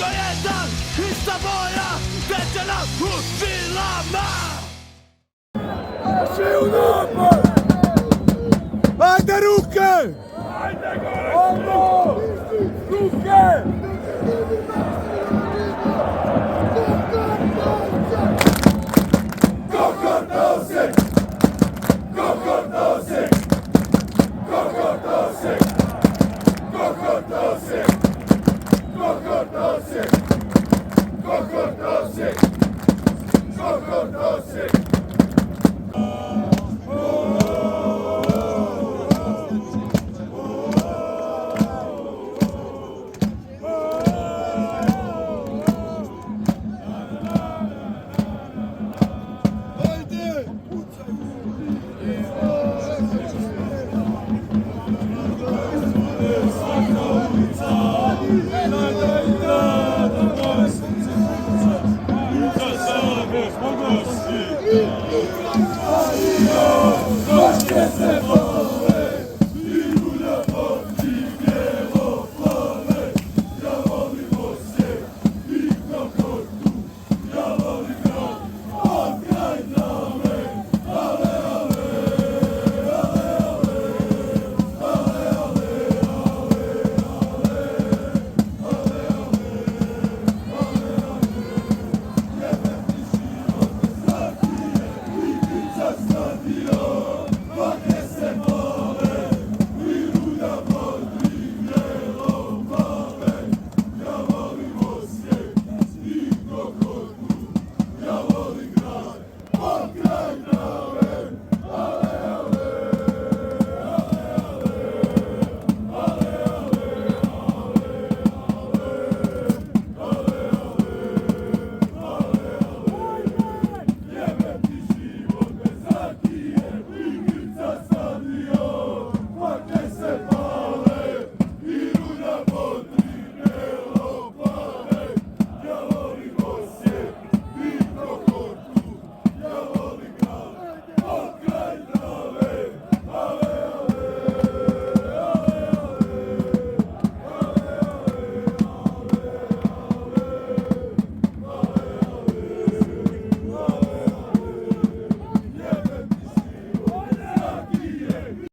jedan, ista boja, teče nam u žilama. Svi u napad! Ajde ruke! Ajde gore! Ovo! Ruke! Kokord Osijek! Kokord Osijek! Kokord Osijek! Kokord Osijek! Kokord Osijek! Kokord Osijek! Kokord Osijek! Yeah.